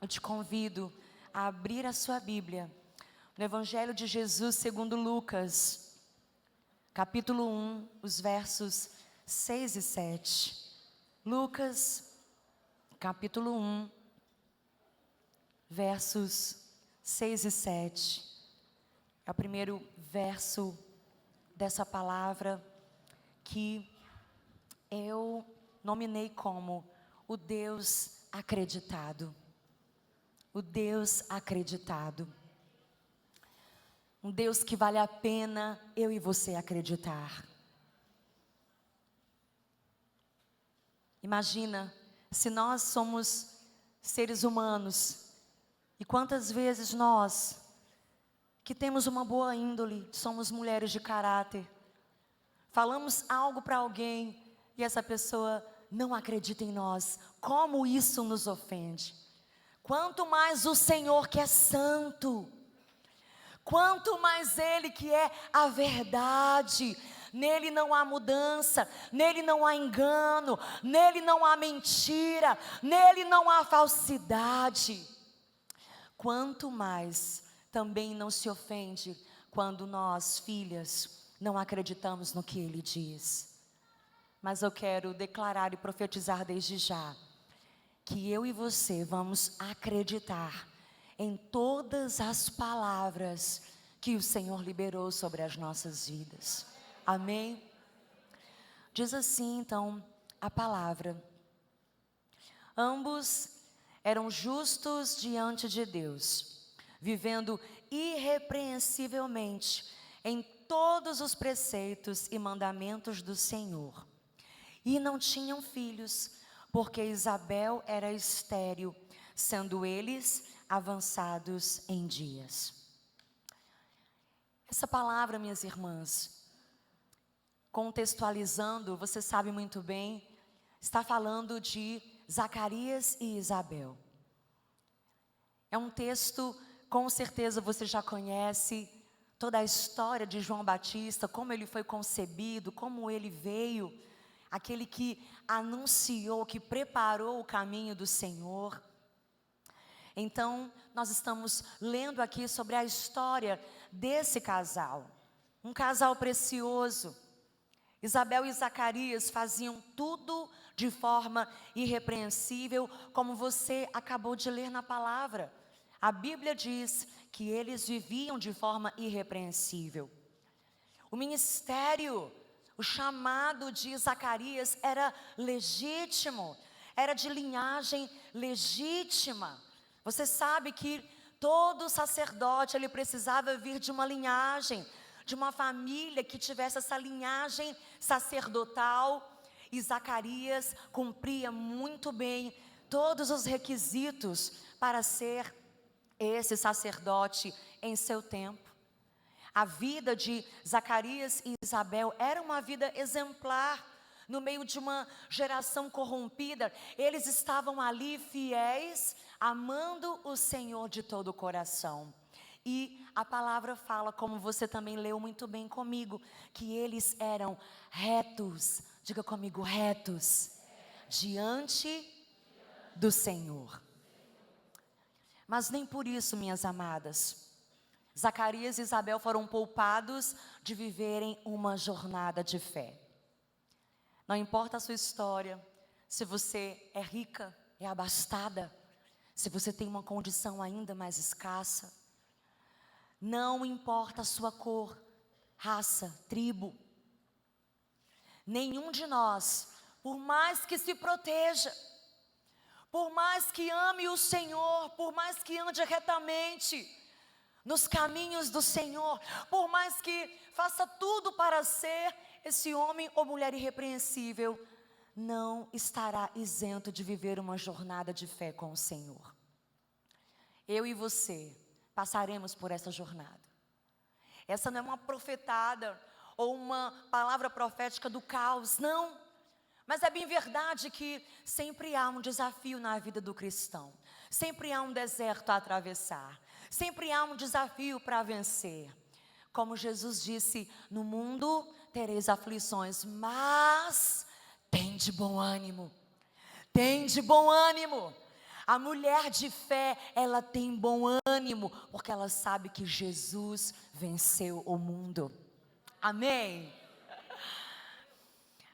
te convido a abrir a sua Bíblia no Evangelho de Jesus segundo Lucas, capítulo 1, os versos 6 e 7. Lucas, capítulo 1, versos 6 e 7. É o primeiro verso dessa palavra que eu nominei como o Deus acreditado. O Deus acreditado. Um Deus que vale a pena eu e você acreditar. Imagina se nós somos seres humanos e quantas vezes nós, que temos uma boa índole, somos mulheres de caráter, falamos algo para alguém e essa pessoa não acredita em nós. Como isso nos ofende? Quanto mais o Senhor que é santo, quanto mais Ele que é a verdade, nele não há mudança, nele não há engano, nele não há mentira, nele não há falsidade. Quanto mais também não se ofende quando nós, filhas, não acreditamos no que Ele diz. Mas eu quero declarar e profetizar desde já que eu e você vamos acreditar em todas as palavras que o Senhor liberou sobre as nossas vidas. Amém? Diz assim então a palavra: ambos eram justos diante de Deus, vivendo irrepreensivelmente em todos os preceitos e mandamentos do Senhor. E não tinham filhos, porque Isabel era estéril, sendo eles avançados em dias. Essa palavra, minhas irmãs, contextualizando, você sabe muito bem, está falando de Zacarias e Isabel. É um texto, com certeza você já conhece, toda a história de João Batista, como ele foi concebido, como ele veio, aquele que anunciou, que preparou o caminho do Senhor. Então, nós estamos lendo aqui sobre a história desse casal, um casal precioso. Isabel e Zacarias faziam tudo de forma irrepreensível, como você acabou de ler na palavra. A Bíblia diz que eles viviam de forma irrepreensível. O ministério, o chamado de Zacarias era legítimo, era de linhagem legítima. Você sabe que todo sacerdote, ele precisava vir de uma linhagem, de uma família que tivesse essa linhagem sacerdotal. E Zacarias cumpria muito bem todos os requisitos para ser esse sacerdote em seu tempo. A vida de Zacarias e Isabel era uma vida exemplar. No meio de uma geração corrompida, eles estavam ali fiéis, amando o Senhor de todo o coração. E a palavra fala, como você também leu muito bem comigo, que eles eram retos, diga comigo, retos, diante do Senhor. Mas nem por isso, minhas amadas, Zacarias e Isabel foram poupados de viverem uma jornada de fé. Não importa a sua história, se você é rica, é abastada, se você tem uma condição ainda mais escassa, não importa a sua cor, raça, tribo, nenhum de nós, por mais que se proteja, por mais que ame o Senhor, por mais que ande retamente nos caminhos do Senhor, por mais que faça tudo para ser esse homem ou mulher irrepreensível, não estará isento de viver uma jornada de fé com o Senhor. Eu e você passaremos por essa jornada. Essa não é uma profetada ou uma palavra profética do caos, não. Mas é bem verdade que sempre há um desafio na vida do cristão. Sempre há um deserto a atravessar. Sempre há um desafio para vencer. Como Jesus disse, no mundo tereis aflições, mas tem de bom ânimo. Tem de bom ânimo. A mulher de fé, ela tem bom ânimo, porque ela sabe que Jesus venceu o mundo. Amém?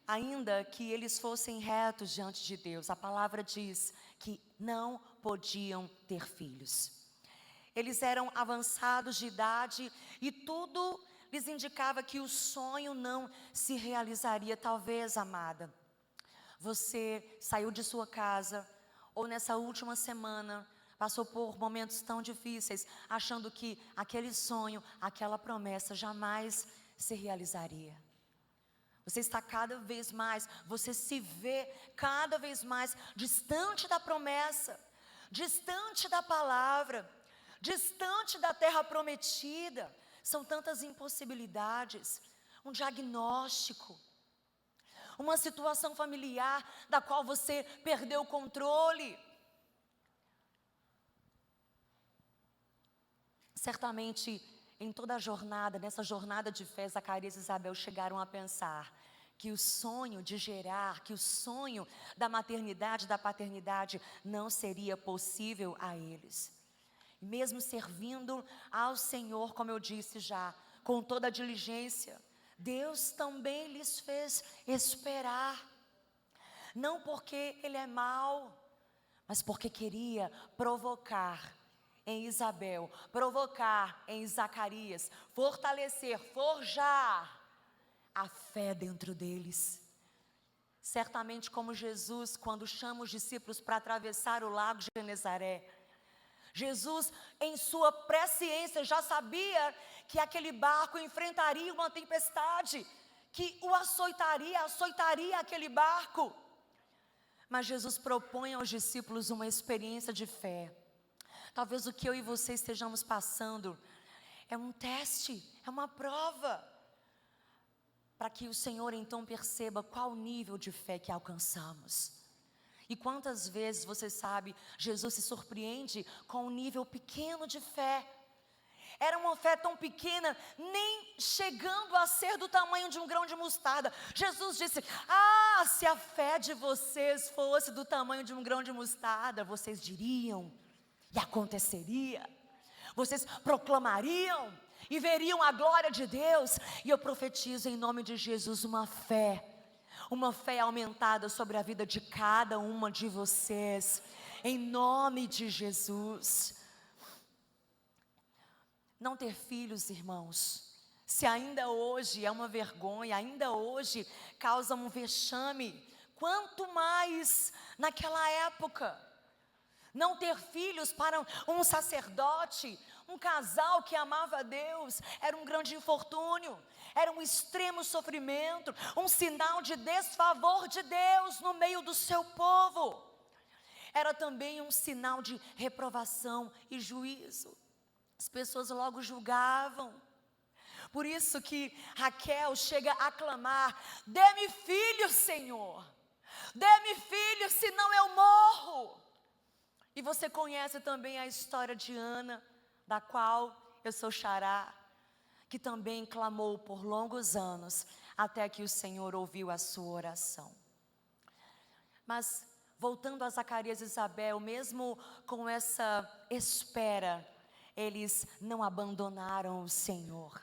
Ainda que eles fossem retos diante de Deus, a palavra diz que não podiam ter filhos. Eles eram avançados de idade e tudo lhes indicava que o sonho não se realizaria. Talvez, amada, você saiu de sua casa ou nessa última semana passou por momentos tão difíceis, achando que aquele sonho, aquela promessa jamais se realizaria. Você está cada vez mais, você se vê cada vez mais distante da promessa, distante da palavra, distante da terra prometida. São tantas impossibilidades, um diagnóstico, uma situação familiar da qual você perdeu o controle. Certamente, em toda a jornada, nessa jornada de fé, Zacarias e Isabel chegaram a pensar que o sonho de gerar, que o sonho da maternidade, da paternidade, não seria possível a eles. Mesmo servindo ao Senhor, como eu disse já, com toda a diligência, Deus também lhes fez esperar. Não porque Ele é mau, mas porque queria provocar em Isabel, provocar em Zacarias, fortalecer, forjar a fé dentro deles. Certamente como Jesus, quando chama os discípulos para atravessar o lago de Genezaré, Jesus, em sua presciência, já sabia que aquele barco enfrentaria uma tempestade, que o açoitaria aquele barco. Mas Jesus propõe aos discípulos uma experiência de fé. Talvez o que eu e você estejamos passando é um teste, é uma prova, para que o Senhor então perceba qual o nível de fé que alcançamos. E quantas vezes, você sabe, Jesus se surpreende com um nível pequeno de fé. Era uma fé tão pequena, nem chegando a ser do tamanho de um grão de mostarda. Jesus disse: se a fé de vocês fosse do tamanho de um grão de mostarda, vocês diriam, e aconteceria. Vocês proclamariam e veriam a glória de Deus. E eu profetizo em nome de Jesus uma fé aumentada sobre a vida de cada uma de vocês, em nome de Jesus. Não ter filhos, irmãos, se ainda hoje é uma vergonha, ainda hoje causa um vexame, quanto mais naquela época. Não ter filhos para um sacerdote, um casal que amava a Deus, era um grande infortúnio, era um extremo sofrimento, um sinal de desfavor de Deus no meio do seu povo. Era também um sinal de reprovação e juízo. As pessoas logo julgavam. Por isso que Raquel chega a clamar: dê-me filho, Senhor, dê-me filho, senão eu morro. E você conhece também a história de Ana, da qual eu sou xará, que também clamou por longos anos, até que o Senhor ouviu a sua oração. Mas, voltando a Zacarias e Isabel, mesmo com essa espera, eles não abandonaram o Senhor.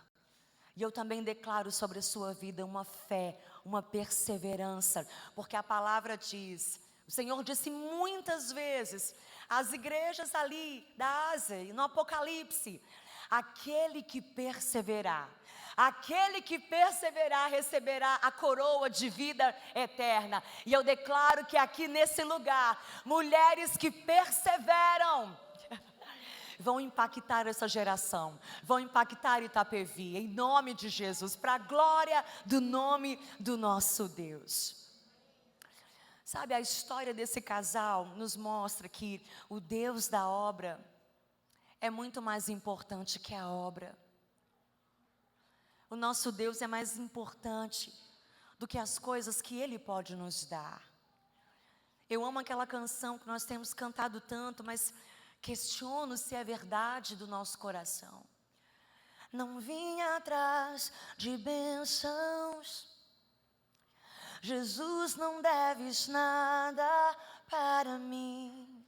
E eu também declaro sobre a sua vida uma fé, uma perseverança, porque a palavra diz, o Senhor disse muitas vezes às igrejas ali da Ásia e no Apocalipse: aquele que perseverar receberá a coroa de vida eterna. E eu declaro que aqui nesse lugar, mulheres que perseveram vão impactar essa geração, vão impactar Itapevi, em nome de Jesus, para a glória do nome do nosso Deus. Sabe, a história desse casal nos mostra que o Deus da obra é muito mais importante que a obra. O nosso Deus é mais importante do que as coisas que Ele pode nos dar. Eu amo aquela canção que nós temos cantado tanto, mas questiono se é verdade do nosso coração. Não vim atrás de bênçãos, Jesus, não deves nada para mim.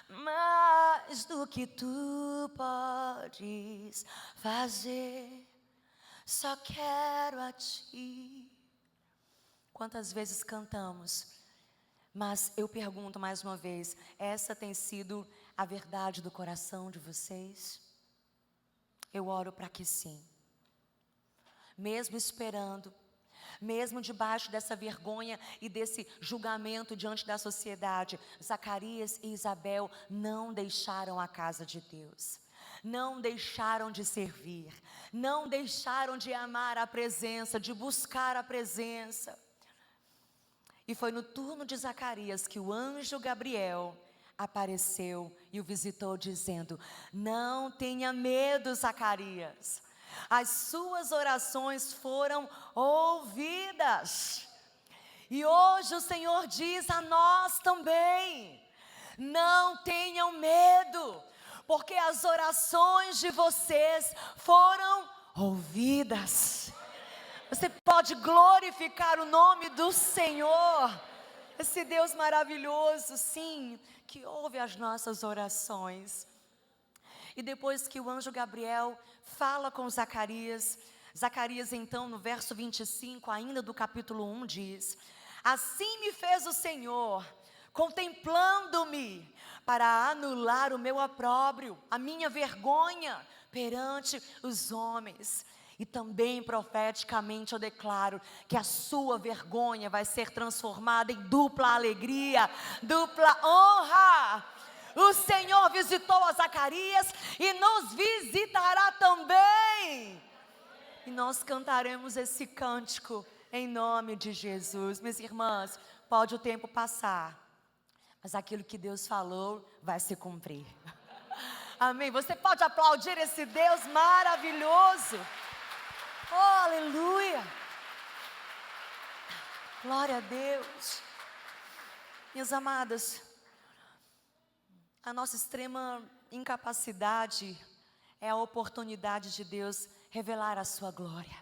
mais do que tu podes fazer, só quero a ti. Quantas vezes cantamos, mas eu pergunto mais uma vez, essa tem sido a verdade do coração de vocês? Eu oro para que sim. Mesmo esperando, mesmo debaixo dessa vergonha e desse julgamento diante da sociedade, Zacarias e Isabel não deixaram a casa de Deus, não deixaram de servir, não deixaram de amar a presença, de buscar a presença. E foi no turno de Zacarias que o anjo Gabriel apareceu e o visitou dizendo: não tenha medo, Zacarias, as suas orações foram ouvidas. E hoje o Senhor diz a nós também: não tenham medo, porque as orações de vocês foram ouvidas. Você pode glorificar o nome do Senhor, esse Deus maravilhoso, sim, que ouve as nossas orações. E depois que o anjo Gabriel fala com Zacarias, Zacarias então no verso 25 ainda do capítulo 1 diz: assim me fez o Senhor, contemplando-me, para anular o meu opróbrio, a minha vergonha perante os homens. E também profeticamente eu declaro que a sua vergonha vai ser transformada em dupla alegria, dupla honra. O Senhor visitou a Zacarias e nos visitará também. E nós cantaremos esse cântico em nome de Jesus. Minhas irmãs, pode o tempo passar, mas aquilo que Deus falou vai se cumprir. Amém? Você pode aplaudir esse Deus maravilhoso. Oh, aleluia. Glória a Deus. Minhas amadas, a nossa extrema incapacidade é a oportunidade de Deus revelar a sua glória.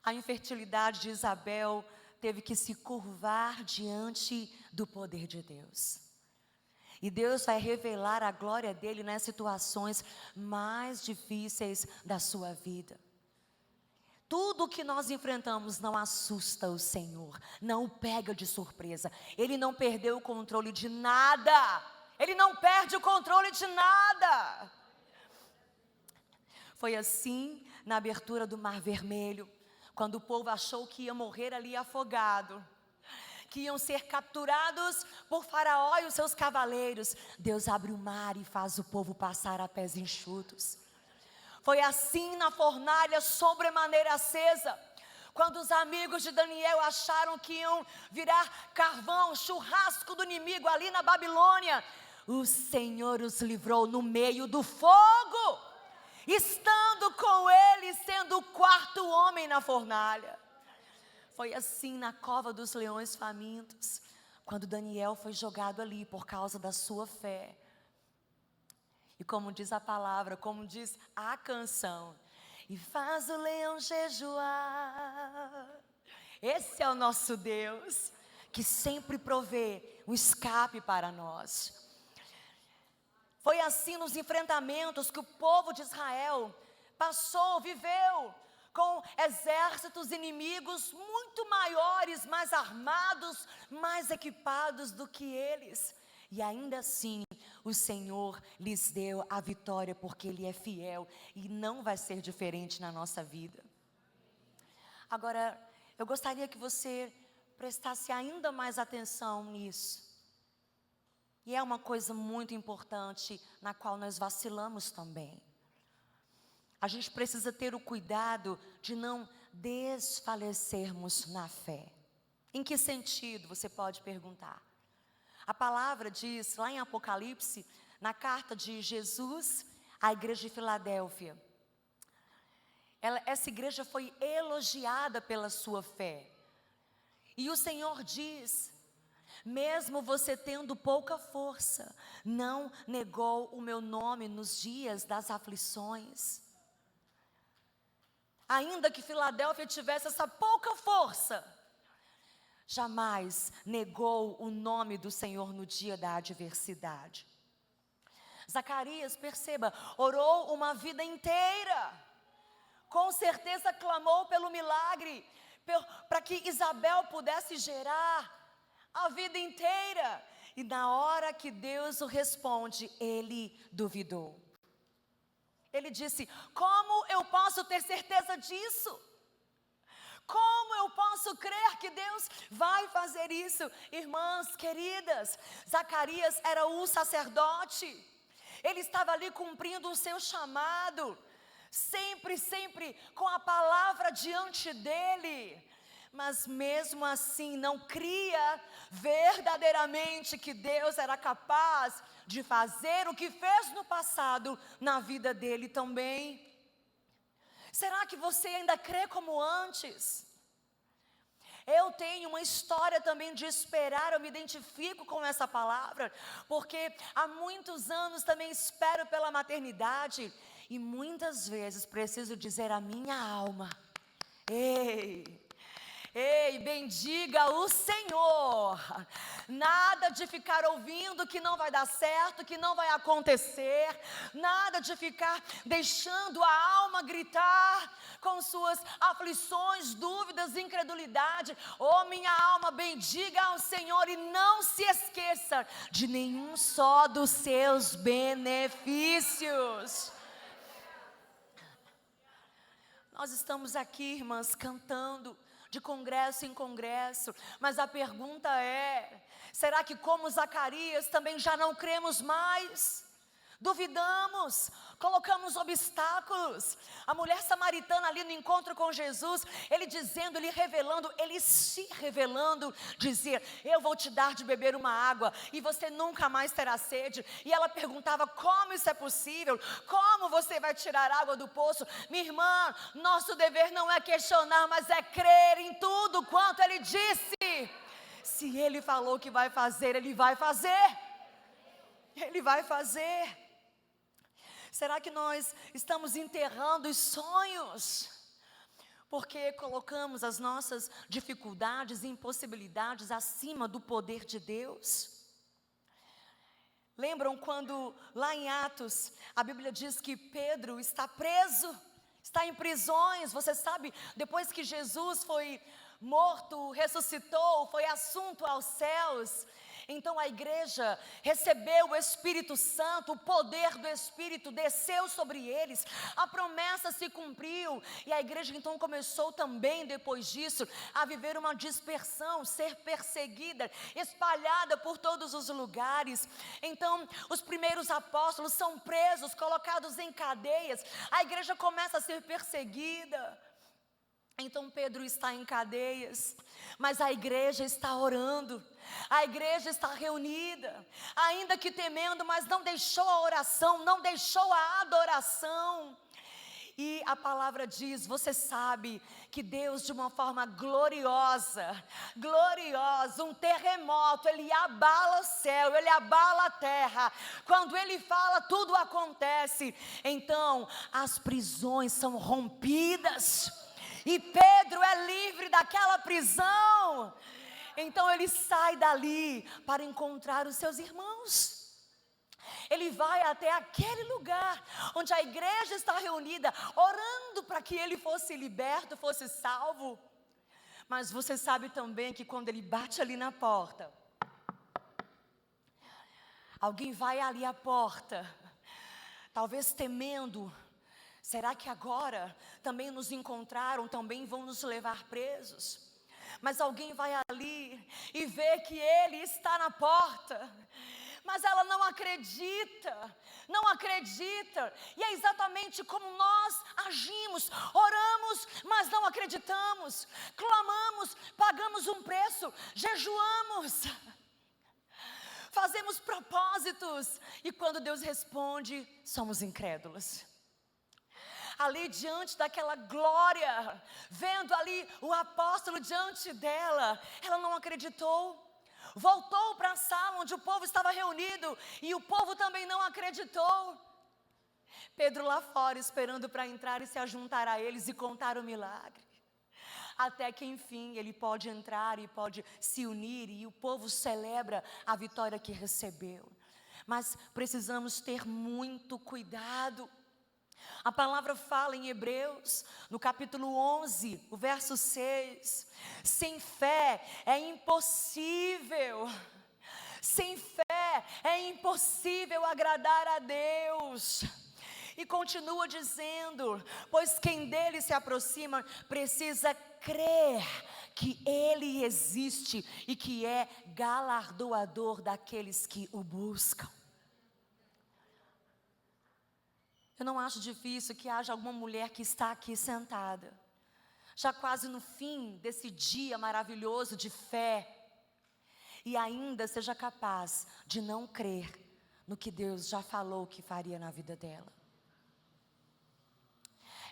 A infertilidade de Isabel teve que se curvar diante do poder de Deus. E Deus vai revelar a glória dele nas situações mais difíceis da sua vida. Tudo o que nós enfrentamos não assusta o Senhor, não o pega de surpresa. Ele não perdeu o controle de nada. Ele não perde o controle de nada. Foi assim na abertura do Mar Vermelho, quando o povo achou que ia morrer ali afogado, que iam ser capturados por Faraó e os seus cavaleiros. Deus abre o mar e faz o povo passar a pés enxutos. Foi assim na fornalha sobremaneira acesa, quando os amigos de Daniel acharam que iam virar carvão, churrasco do inimigo ali na Babilônia. O Senhor os livrou no meio do fogo, estando com ele, sendo o quarto homem na fornalha. Foi assim na cova dos leões famintos, quando Daniel foi jogado ali por causa da sua fé. E como diz a palavra, como diz a canção, e faz o leão jejuar. Esse é o nosso Deus, que sempre provê um escape para nós. Foi assim nos enfrentamentos que o povo de Israel passou, viveu, com exércitos inimigos muito maiores, mais armados, mais equipados do que eles. E ainda assim, o Senhor lhes deu a vitória, porque Ele é fiel e não vai ser diferente na nossa vida. Agora, eu gostaria que você prestasse ainda mais atenção nisso. E é uma coisa muito importante, na qual nós vacilamos também. A gente precisa ter o cuidado de não desfalecermos na fé. Em que sentido, você pode perguntar? A palavra diz, lá em Apocalipse, na carta de Jesus à igreja de Filadélfia, essa igreja foi elogiada pela sua fé. E o Senhor diz: mesmo você tendo pouca força, não negou o meu nome nos dias das aflições. Ainda que Filadélfia tivesse essa pouca força, jamais negou o nome do Senhor no dia da adversidade. Zacarias, perceba, orou uma vida inteira, com certeza clamou pelo milagre, para que Isabel pudesse gerar a vida inteira. E na hora que Deus o responde, ele duvidou. Ele disse: como eu posso ter certeza disso? Como eu posso crer que Deus vai fazer isso? Irmãs queridas, Zacarias era o sacerdote. Ele estava ali cumprindo o seu chamado, sempre com a palavra diante dele. Mas mesmo assim não cria verdadeiramente que Deus era capaz de fazer o que fez no passado na vida dele também. Será que você ainda crê como antes? Eu tenho uma história também de esperar, eu me identifico com essa palavra, porque há muitos anos também espero pela maternidade, e muitas vezes preciso dizer à minha alma: Ei, bendiga o Senhor. Nada de ficar ouvindo que não vai dar certo, que não vai acontecer. Nada de ficar deixando a alma gritar com suas aflições, dúvidas, incredulidade. Oh, minha alma, bendiga ao Senhor e não se esqueça de nenhum só dos seus benefícios. Nós estamos aqui, irmãs, cantando de congresso em congresso, mas a pergunta é: será que como Zacarias também já não cremos mais? Duvidamos, colocamos obstáculos. A mulher samaritana ali no encontro com Jesus, ele dizendo, ele se revelando, dizia: eu vou te dar de beber uma água e você nunca mais terá sede. E ela perguntava: como isso é possível? Como você vai tirar água do poço? Minha irmã, nosso dever não é questionar, mas é crer em tudo quanto ele disse. Se ele falou que vai fazer, ele vai fazer. Ele vai fazer. Será que nós estamos enterrando os sonhos? Porque colocamos as nossas dificuldades e impossibilidades acima do poder de Deus? Lembram quando lá em Atos, a Bíblia diz que Pedro está preso, está em prisões. Você sabe, depois que Jesus foi morto, ressuscitou, foi assunto aos céus, então a igreja recebeu o Espírito Santo, o poder do Espírito desceu sobre eles, a promessa se cumpriu, e a igreja então começou também depois disso a viver uma dispersão, ser perseguida, espalhada por todos os lugares. Então os primeiros apóstolos são presos, colocados em cadeias, a igreja começa a ser perseguida. Então Pedro está em cadeias, mas a igreja está orando, a igreja está reunida, ainda que temendo, mas não deixou a oração, não deixou a adoração. E a palavra diz, você sabe, que Deus de uma forma gloriosa, um terremoto, Ele abala o céu, Ele abala a terra. Quando Ele fala, tudo acontece. Então as prisões são rompidas, e Pedro é livre daquela prisão. Então ele sai dali para encontrar os seus irmãos. Ele vai até aquele lugar onde a igreja está reunida, orando para que ele fosse liberto, fosse salvo. Mas você sabe também que quando ele bate ali na porta, alguém vai ali à porta, talvez temendo: será que agora também nos encontraram, também vão nos levar presos? Mas alguém vai ali e vê que ele está na porta, mas ela não acredita, e é exatamente como nós agimos: oramos, mas não acreditamos, clamamos, pagamos um preço, jejuamos, fazemos propósitos, e quando Deus responde, somos incrédulos. Ali diante daquela glória, vendo ali o apóstolo diante dela, ela não acreditou. Voltou para a sala onde o povo estava reunido, e o povo também não acreditou. Pedro lá fora esperando para entrar e se ajuntar a eles e contar o milagre. até que enfim ele pode entrar e pode se unir e o povo celebra a vitória que recebeu. Mas precisamos ter muito cuidado. A palavra fala em Hebreus, no capítulo 11, o verso 6, sem fé é impossível. Sem fé é impossível agradar a Deus. E continua dizendo, pois quem dele se aproxima precisa crer que ele existe e que é galardoador daqueles que o buscam. Eu não acho difícil que haja alguma mulher que está aqui sentada, já quase no fim desse dia maravilhoso de fé, e ainda seja capaz de não crer no que Deus já falou que faria na vida dela.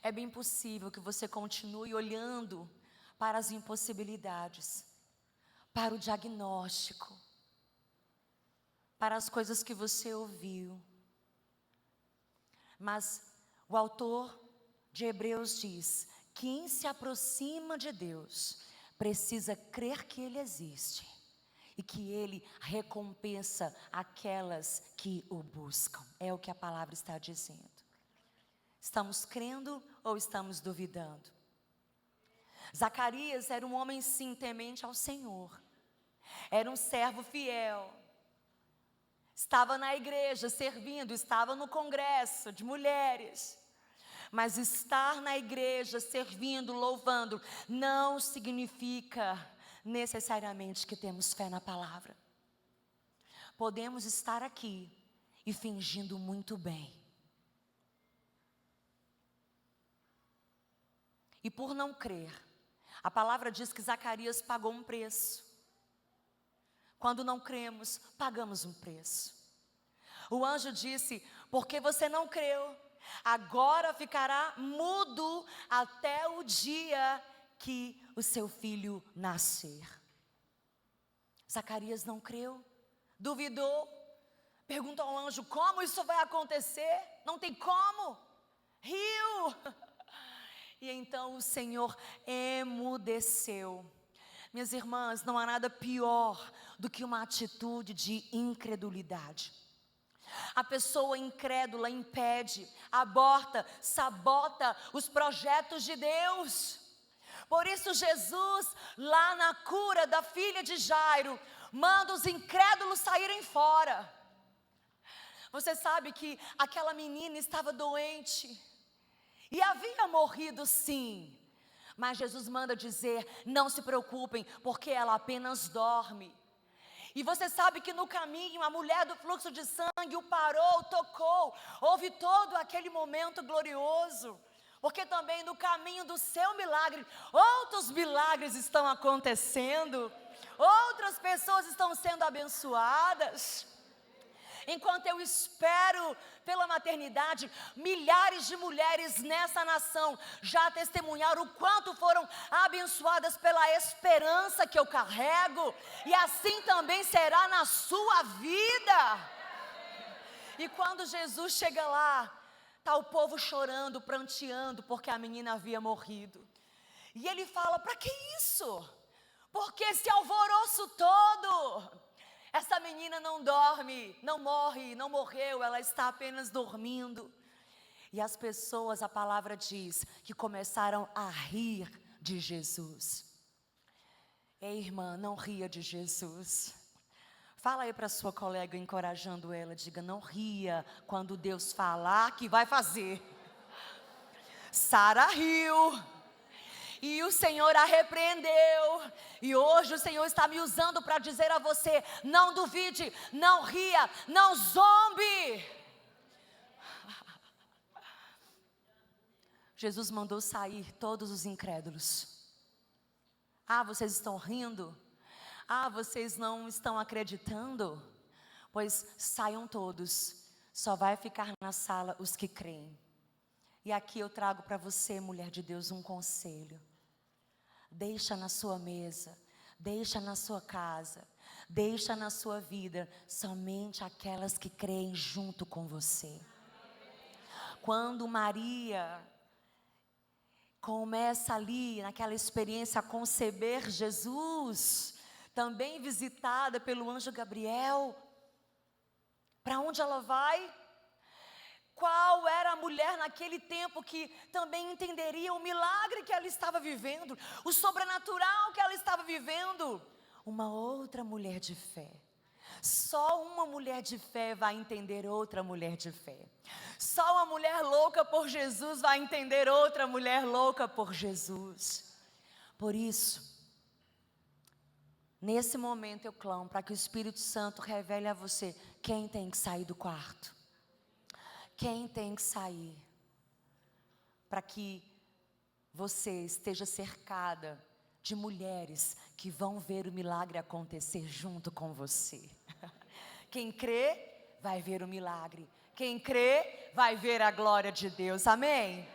É bem possível que você continue olhando para as impossibilidades, para o diagnóstico, para as coisas que você ouviu. Mas o autor de Hebreus diz: quem se aproxima de Deus precisa crer que Ele existe e que Ele recompensa aquelas que o buscam. É o que a palavra está dizendo. Estamos crendo ou estamos duvidando? Zacarias era um homem sim temente ao Senhor. Era um servo fiel. Estava na igreja servindo, estava no congresso de mulheres. Mas estar na igreja servindo, louvando, não significa necessariamente que temos fé na palavra. Podemos estar aqui e fingindo muito bem. E por não crer, a palavra diz que Zacarias pagou um preço. Quando não cremos, pagamos um preço. O anjo disse: porque você não creu, agora ficará mudo até o dia que o seu filho nascer. Zacarias não creu, duvidou, perguntou ao anjo: como isso vai acontecer? Não tem como, riu. E então o Senhor emudeceu. Minhas irmãs, não há nada pior do que uma atitude de incredulidade. A pessoa incrédula impede, aborta, sabota os projetos de Deus. Por isso Jesus, lá na cura da filha de Jairo, manda os incrédulos saírem fora. Você sabe que aquela menina estava doente e havia morrido sim. Mas Jesus manda dizer: não se preocupem, porque ela apenas dorme. E você sabe que no caminho a mulher do fluxo de sangue o parou, tocou. Houve todo aquele momento glorioso. Porque também no caminho do seu milagre, outros milagres estão acontecendo. Outras pessoas estão sendo abençoadas. Enquanto eu espero pela maternidade, milhares de mulheres nessa nação já testemunharam o quanto foram abençoadas pela esperança que eu carrego. E assim também será na sua vida. E quando Jesus chega lá, está o povo chorando, pranteando, porque a menina havia morrido. E ele fala: para que isso? Por que esse alvoroço todo? Essa menina não dorme, não morre, não morreu, ela está apenas dormindo. E as pessoas, a palavra diz, que começaram a rir de Jesus. Ei, irmã, não ria de Jesus. Fala aí para sua colega, encorajando ela, diga: não ria quando Deus falar que vai fazer. Sara riu. E o Senhor a repreendeu. E hoje o Senhor está me usando para dizer a você: não duvide, não ria, não zombe. Jesus mandou sair todos os incrédulos. Ah, vocês estão rindo? Ah, vocês não estão acreditando? Pois saiam todos, só vai ficar na sala os que creem. E aqui eu trago para você, mulher de Deus, um conselho. Deixa na sua mesa, deixa na sua casa, deixa na sua vida somente aquelas que creem junto com você. Quando Maria começa ali, naquela experiência, a conceber Jesus, também visitada pelo anjo Gabriel. Para onde ela vai? Qual era a mulher naquele tempo que também entenderia o milagre que ela estava vivendo, o sobrenatural que ela estava vivendo? Uma outra mulher de fé. Só uma mulher de fé vai entender outra mulher de fé. Só uma mulher louca por Jesus vai entender outra mulher louca por Jesus. Por isso, nesse momento eu clamo para que o Espírito Santo revele a você quem tem que sair do quarto. Quem tem que sair. Para que você esteja cercada de mulheres que vão ver o milagre acontecer junto com você. Quem crê, vai ver o milagre. Quem crê, vai ver a glória de Deus. Amém?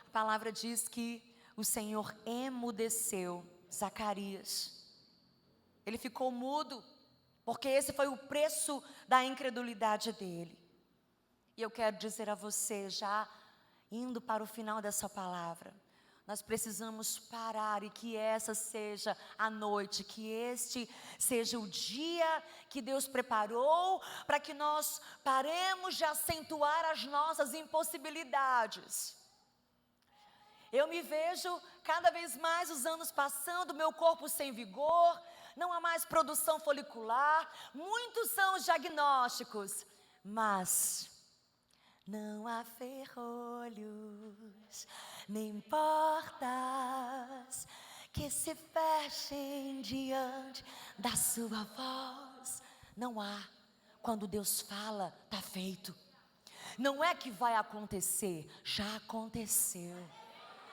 A palavra diz que o Senhor emudeceu Zacarias. Ele ficou mudo, porque esse foi o preço da incredulidade dele. E eu quero dizer a você, já indo para o final dessa palavra, nós precisamos parar e que essa seja a noite, que este seja o dia que Deus preparou para que nós paremos de acentuar as nossas impossibilidades. Eu me vejo cada vez mais os anos passando, meu corpo sem vigor, não há mais produção folicular, muitos são os diagnósticos, mas não há ferrolhos, nem portas que se fechem diante da sua voz. Não há. Quando Deus fala, está feito. Não é que vai acontecer, já aconteceu.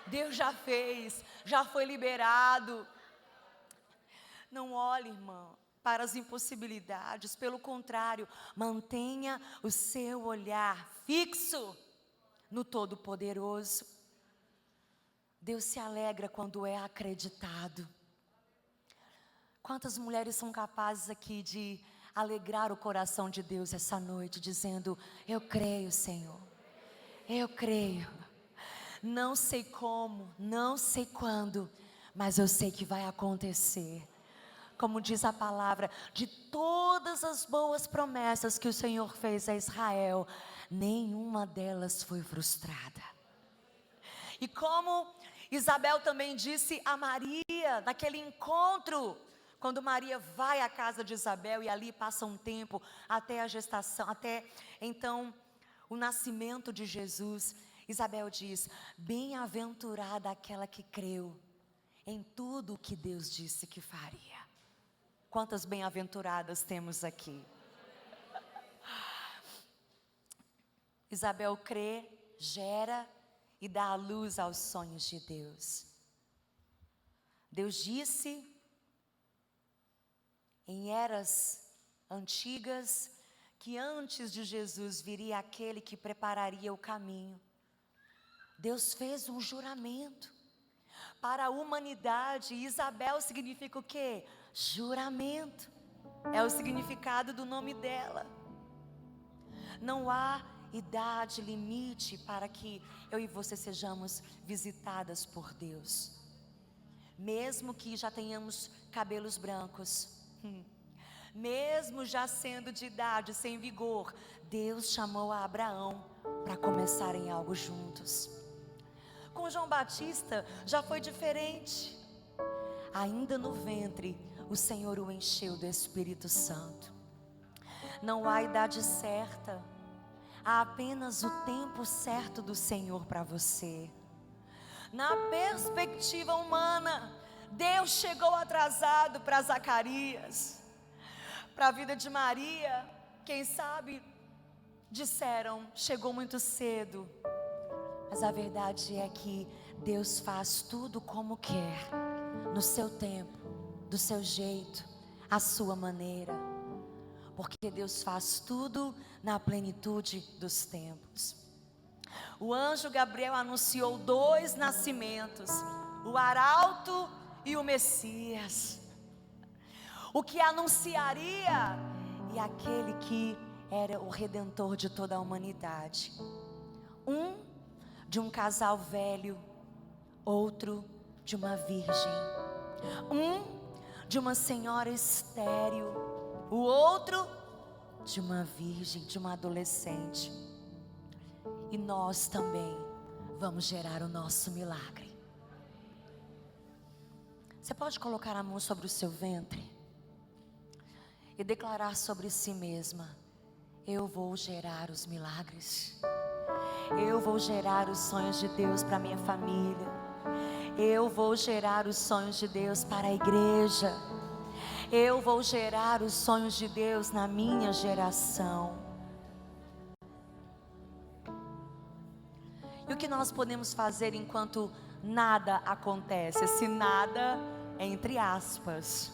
Deus já fez, já foi liberado. Não olhe, irmã, para as impossibilidades, pelo contrário, mantenha o seu olhar fixo no Todo-Poderoso. Deus se alegra quando é acreditado. Quantas mulheres são capazes aqui de alegrar o coração de Deus essa noite, dizendo: eu creio, Senhor, eu creio. Não sei como, não sei quando, mas eu sei que vai acontecer. Como diz a palavra, de todas as boas promessas que o Senhor fez a Israel, nenhuma delas foi frustrada. E como Isabel também disse a Maria, naquele encontro, quando Maria vai à casa de Isabel e ali passa um tempo até a gestação, até então o nascimento de Jesus, Isabel diz: bem-aventurada aquela que creu em tudo o que Deus disse que faria. Quantas bem-aventuradas temos aqui? Isabel crê, gera e dá a luz aos sonhos de Deus. Deus disse em eras antigas que antes de Jesus viria aquele que prepararia o caminho. Deus fez um juramento para a humanidade. Isabel significa o quê? Juramento. É o significado do nome dela. Não há idade limite para que eu e você sejamos visitadas por Deus. Mesmo que já tenhamos cabelos brancos, mesmo já sendo de idade, sem vigor, Deus chamou a Abraão para começarem algo juntos. Com João Batista já foi diferente. Ainda no ventre, o Senhor o encheu do Espírito Santo. Não há idade certa, há apenas o tempo certo do Senhor para você. Na perspectiva humana, Deus chegou atrasado para Zacarias. Para a vida de Maria, quem sabe, disseram, chegou muito cedo. Mas a verdade é que Deus faz tudo como quer, no seu tempo, do seu jeito, à sua maneira. Porque Deus faz tudo na plenitude dos tempos. O anjo Gabriel anunciou 2 nascimentos, o arauto e o Messias. O que anunciaria e aquele que era o redentor de toda a humanidade. De um casal velho, outro de uma virgem, um de uma senhora estéril, o outro de uma virgem, de uma adolescente. E nós também vamos gerar o nosso milagre. Você pode colocar a mão sobre o seu ventre e declarar sobre si mesma: eu vou gerar os milagres. Eu vou gerar os sonhos de Deus para minha família. Eu vou gerar os sonhos de Deus para a igreja. Eu vou gerar os sonhos de Deus na minha geração. E o que nós podemos fazer enquanto nada acontece? Esse nada é entre aspas.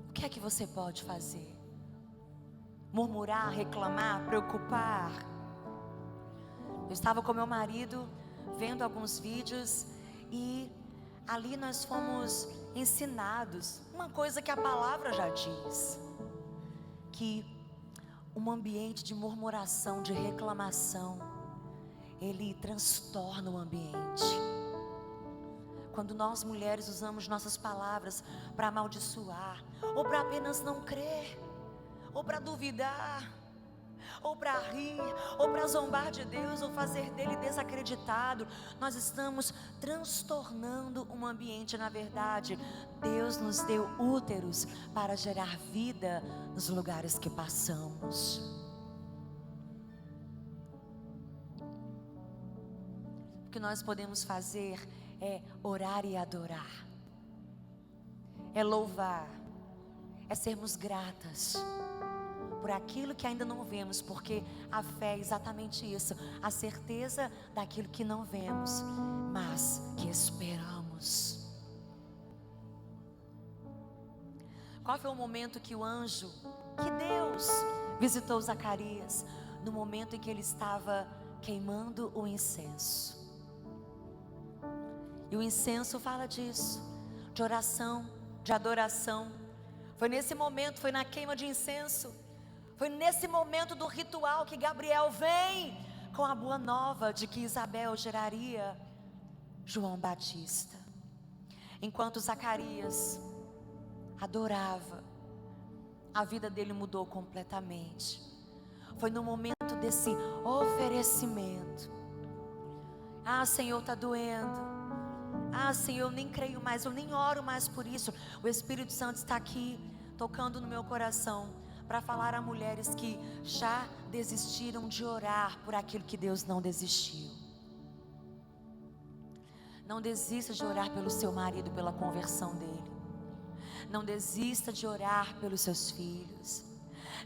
O que é que você pode fazer? Murmurar, reclamar, preocupar? Eu estava com meu marido vendo alguns vídeos e ali nós fomos ensinados uma coisa que a palavra já diz, que um ambiente de murmuração, de reclamação, ele transtorna o ambiente. Quando nós mulheres usamos nossas palavras para amaldiçoar, ou para apenas não crer, ou para duvidar, ou para rir, ou para zombar de Deus, ou fazer dele desacreditado, nós estamos transtornando um ambiente. Na verdade, Deus nos deu úteros para gerar vida nos lugares que passamos. O que nós podemos fazer é orar e adorar, é louvar, é sermos gratas por aquilo que ainda não vemos, porque a fé é exatamente isso, a certeza daquilo que não vemos, mas que esperamos. Qual foi o momento que o anjo, que Deus visitou Zacarias? No momento em que ele estava queimando o incenso. E o incenso fala disso, de oração, de adoração. Foi nesse momento, foi na queima de incenso, foi nesse momento do ritual que Gabriel vem com a boa nova de que Isabel geraria João Batista. Enquanto Zacarias adorava, a vida dele mudou completamente. Foi no momento desse oferecimento. Ah, Senhor, está doendo. Ah, Senhor, eu nem creio mais, eu nem oro mais por isso. O Espírito Santo está aqui, tocando no meu coração, para falar a mulheres que já desistiram de orar por aquilo que Deus não desistiu. Não desista de orar pelo seu marido, pela conversão dele. Não desista de orar pelos seus filhos.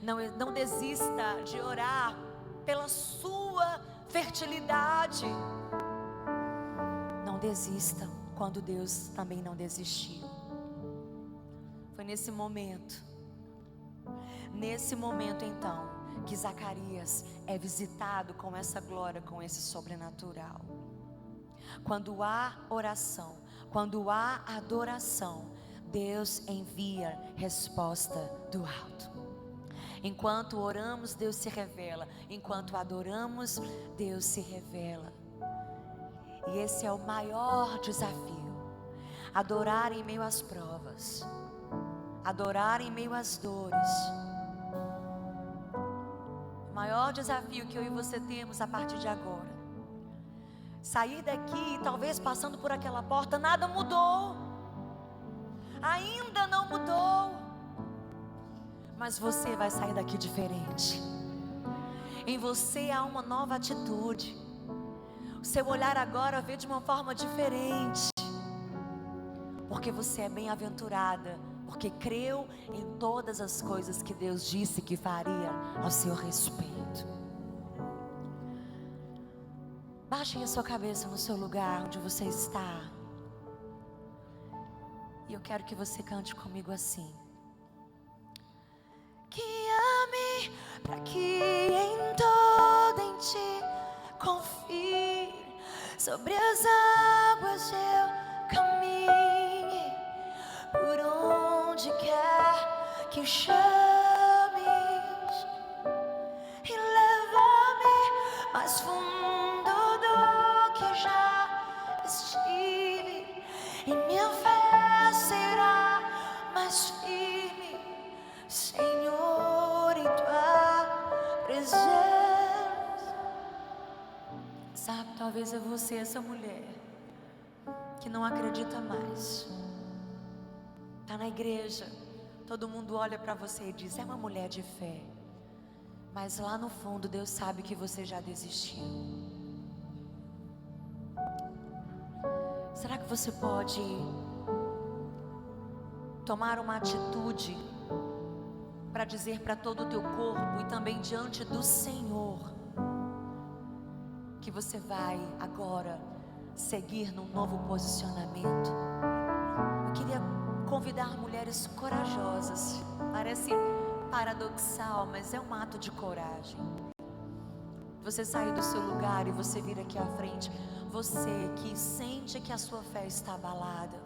Não desista de orar pela sua fertilidade. Não desista quando Deus também não desistiu. Foi nesse momento então, que Zacarias é visitado com essa glória, com esse sobrenatural. Quando há oração, quando há adoração, Deus envia resposta do alto. Enquanto oramos, Deus se revela. Enquanto adoramos, Deus se revela. E esse é o maior desafio: adorar em meio às provas, adorar em meio às dores. O maior desafio que eu e você temos a partir de agora: sair daqui, talvez passando por aquela porta, nada mudou, ainda não mudou, mas você vai sair daqui diferente. Em você há uma nova atitude. O seu olhar agora vê de uma forma diferente, porque você é bem-aventurada, porque creu em todas as coisas que Deus disse que faria ao seu respeito. Baixe a sua cabeça no seu lugar onde você está, e eu quero que você cante comigo assim: guia-me para que em todo em ti confie, sobre as águas eu caminhe, por onde quer que chames, e leva-me mais fundo do que já Sabe, talvez é você, essa mulher que não acredita mais. Está na igreja, todo mundo olha para você e diz: é uma mulher de fé. Mas lá no fundo Deus sabe que você já desistiu. Será que você pode tomar uma atitude para dizer para todo o teu corpo e também diante do Senhor que você vai agora seguir num novo posicionamento? Eu queria convidar mulheres corajosas. Parece paradoxal, mas é um ato de coragem. Você sair do seu lugar e você vir aqui à frente. Você que sente que a sua fé está abalada.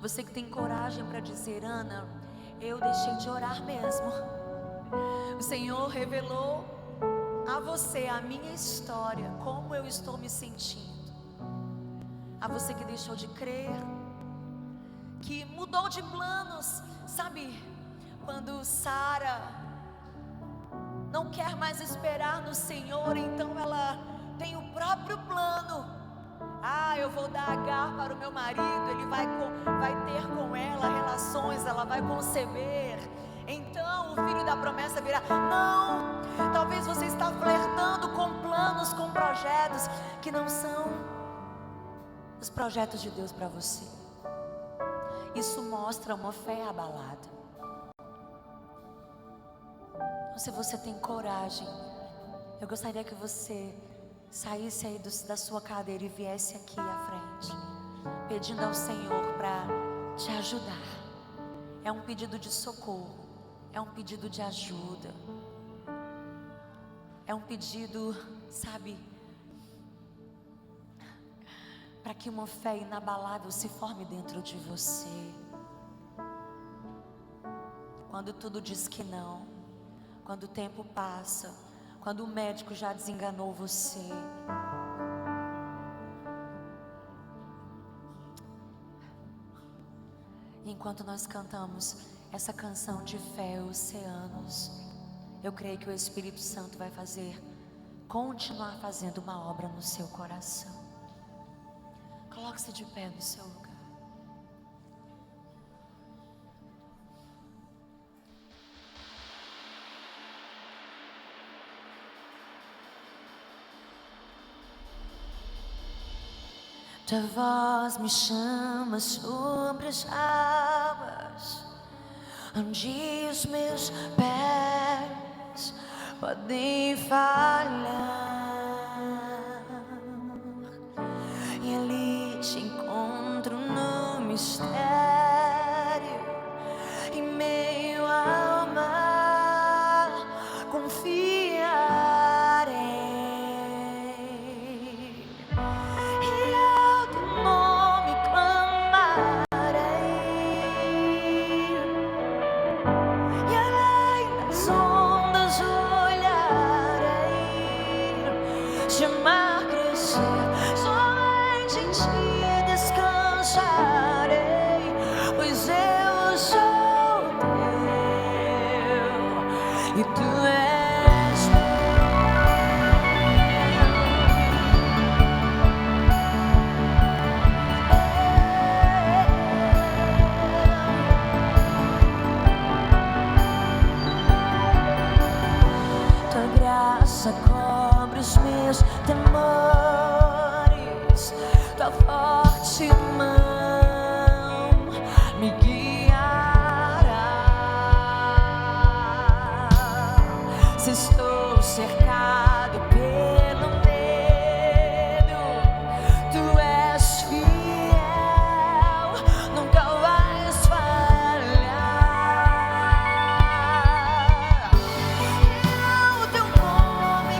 Você que tem coragem para dizer: Ana, eu deixei de orar mesmo. O Senhor revelou a você a minha história, como eu estou me sentindo. A você que deixou de crer, que mudou de planos. Sabe, quando Sara não quer mais esperar no Senhor, então ela tem o próprio plano. Eu vou dar Agar para o meu marido, ele vai ter com ela relações, ela vai conceber, então o filho da promessa virá. Não, talvez você está flertando com planos, com projetos que não são os projetos de Deus para você. Isso mostra uma fé abalada. Então, se você tem coragem, eu gostaria que você saísse aí da sua cadeira e viesse aqui à frente, pedindo ao Senhor para te ajudar. É um pedido de socorro, é um pedido de ajuda, é um pedido, sabe, para que uma fé inabalável se forme dentro de você. Quando tudo diz que não, quando o tempo passa, quando o médico já desenganou você. Enquanto nós cantamos essa canção de fé, oceanos, eu creio que o Espírito Santo vai continuar fazendo uma obra no seu coração. Coloque-se de pé no seu lugar. Tua voz me chama sobre as águas, onde os meus pés podem falhar, e ali te encontro no mistério, em meio ao mar, confiarei. Chamar, crescer, somente em ti descansarei, pois eu sou teu e tu és meu. Tua graça cobre os meus temores, tua forte mão me guiará. Se estou cercado pelo medo, tu és fiel, nunca vais falhar. O teu nome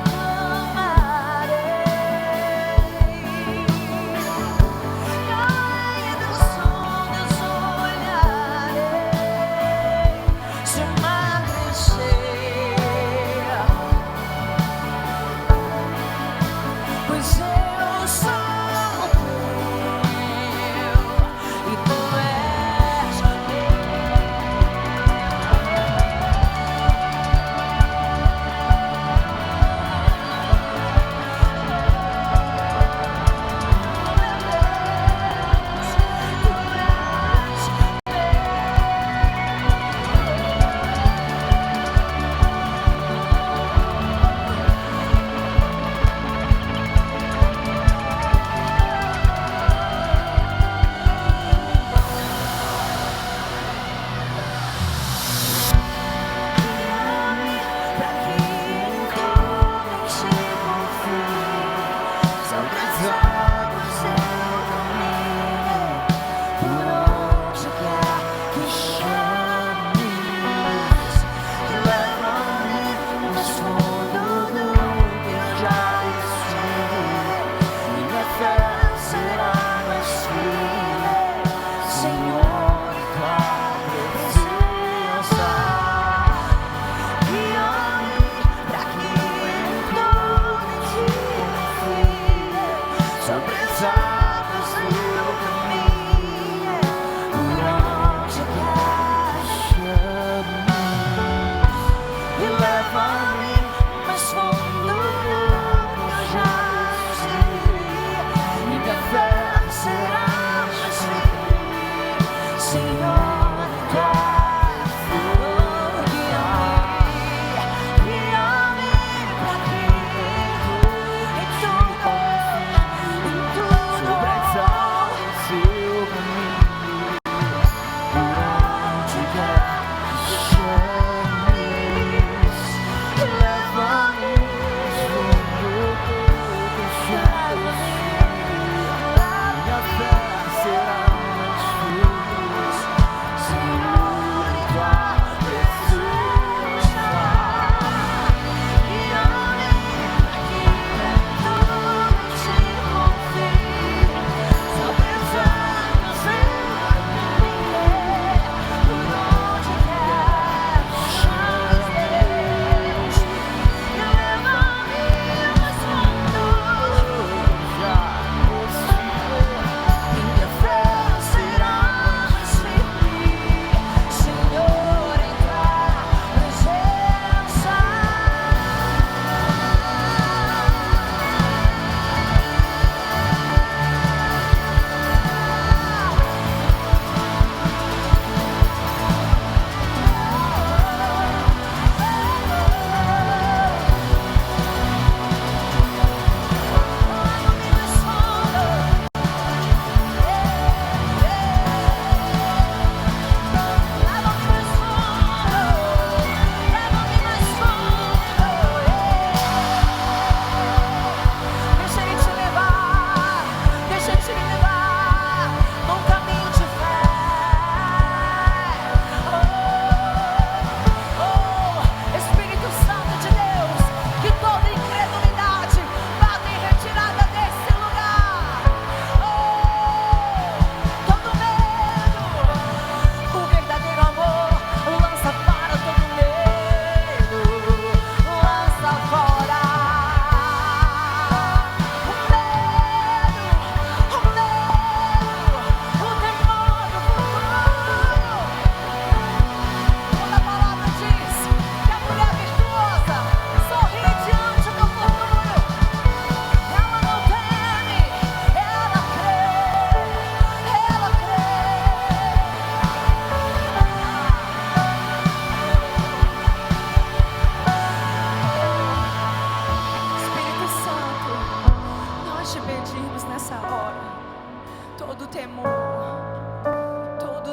todo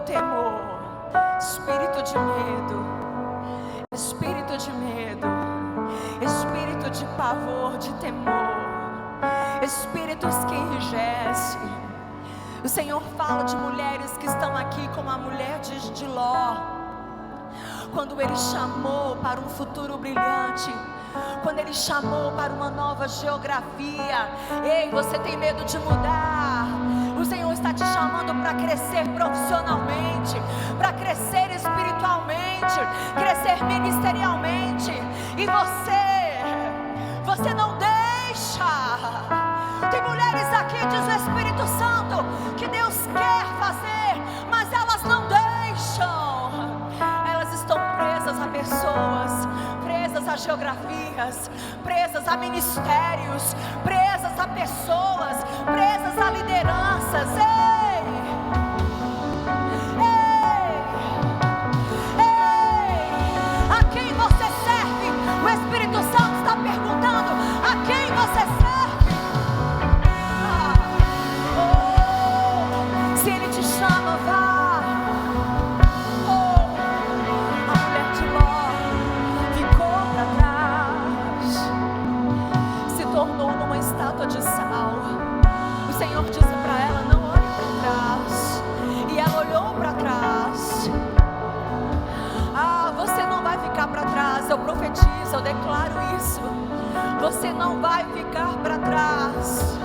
temor, espírito de medo, espírito de medo, espírito de pavor, de temor, espíritos que enrijecem. O Senhor fala de mulheres que estão aqui como a mulher de Ló, quando Ele chamou para um futuro brilhante, quando Ele chamou para uma nova geografia. Ei, você tem medo de mudar? O Senhor está te chamando para crescer profissionalmente, para crescer espiritualmente, crescer ministerialmente. E você não deixa. Tem mulheres aqui, diz o Espírito Santo, que Deus quer fazer, mas elas não deixam. Elas estão presas a pessoas, presas a geografias, presas a ministérios, presas a pessoas, presas a lideranças. Ei! A quem você serve? O Espírito Santo está perguntando: a quem você serve? Se Ele te chama, vá. A mulher de Ló ficou para trás, se tornou numa estátua de sal. O Senhor disse para ela: não olhe para trás. E ela olhou para trás. Você não vai ficar para trás. Eu profetizo, eu declaro isso. Você não vai ficar para trás.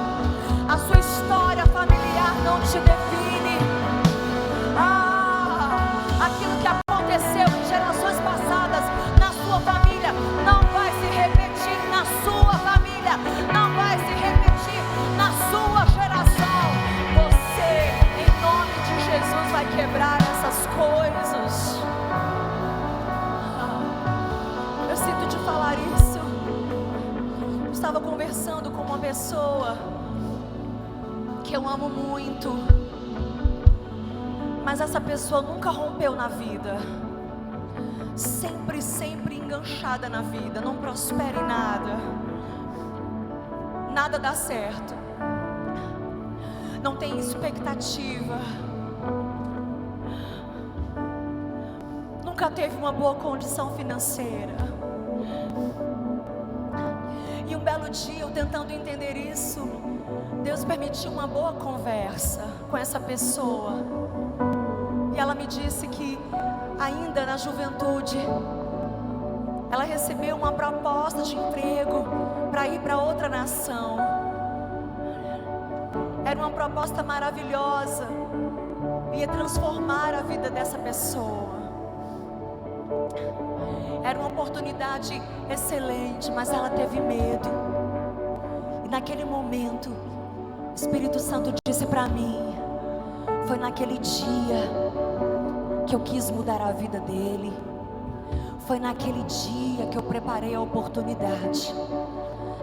A sua história familiar não te define. Aquilo que aconteceu em gerações passadas na sua família não vai se repetir na sua família, não vai se repetir na sua geração. Você, em nome de Jesus, vai quebrar essas coisas. Eu sinto de falar isso. Eu estava conversando com uma pessoa que eu amo muito, mas essa pessoa nunca rompeu na vida, sempre enganchada na vida, não prospera em nada, nada dá certo, não tem expectativa, nunca teve uma boa condição financeira. E um belo dia, eu tentando entender isso, Deus permitiu uma boa conversa com essa pessoa. E ela me disse que ainda na juventude ela recebeu uma proposta de emprego para ir para outra nação. Era uma proposta maravilhosa, ia transformar a vida dessa pessoa. Era uma oportunidade excelente, mas ela teve medo. E naquele momento o Espírito Santo disse para mim: foi naquele dia que eu quis mudar a vida dele. Foi naquele dia que eu preparei a oportunidade,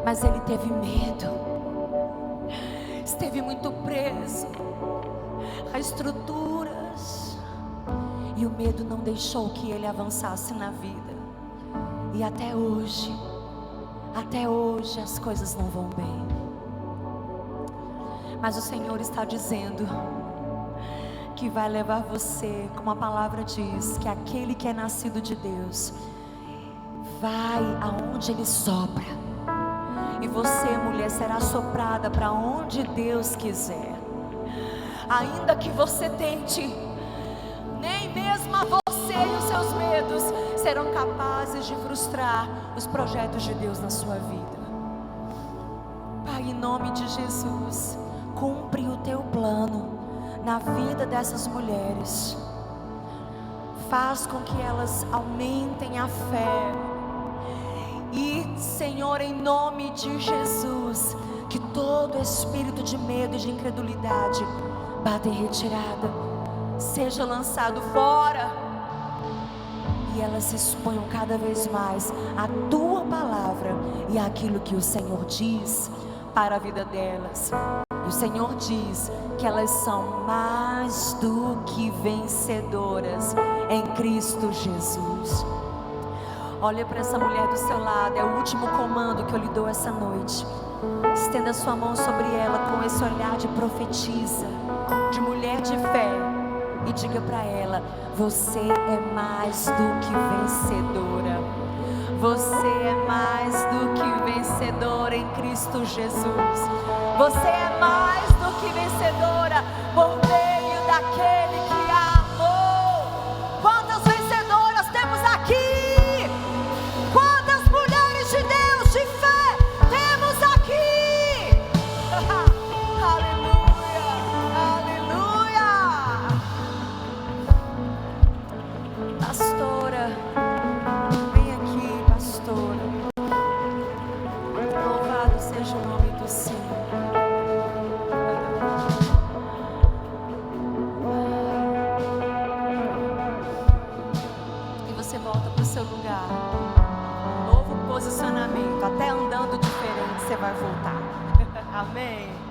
mas ele teve medo, esteve muito preso a estruturas, e o medo não deixou que ele avançasse na vida. E até hoje as coisas não vão bem. Mas o Senhor está dizendo que vai levar você, como a palavra diz, que aquele que é nascido de Deus vai aonde Ele sopra. E você, mulher, será soprada para onde Deus quiser. Ainda que você tente, nem mesmo a você e os seus medos serão capazes de frustrar os projetos de Deus na sua vida. Pai, em nome de Jesus, cumpre o teu plano na vida dessas mulheres. Faz com que elas aumentem a fé. E, Senhor, em nome de Jesus, que todo espírito de medo e de incredulidade bata em retirada, seja lançado fora, e elas se exponham cada vez mais à tua palavra e àquilo que o Senhor diz para a vida delas. E o Senhor diz que elas são mais do que vencedoras em Cristo Jesus. Olha para essa mulher do seu lado, é o último comando que eu lhe dou essa noite. Estenda sua mão sobre ela com esse olhar de profetisa. de mulher de fé e diga para ela: você é mais do que vencedora. Você é mais do que vencedora em Cristo Jesus. Você é mais do que vencedora por meio daquele que a amou. Quantas vencedoras temos aqui? Quantas mulheres de Deus de fé temos aqui? Aleluia, aleluia. Pastora, vem aqui, pastora. Louvado seja o nome do Senhor. E você volta para o seu lugar. Novo posicionamento. Até andando diferente você vai voltar. Amém.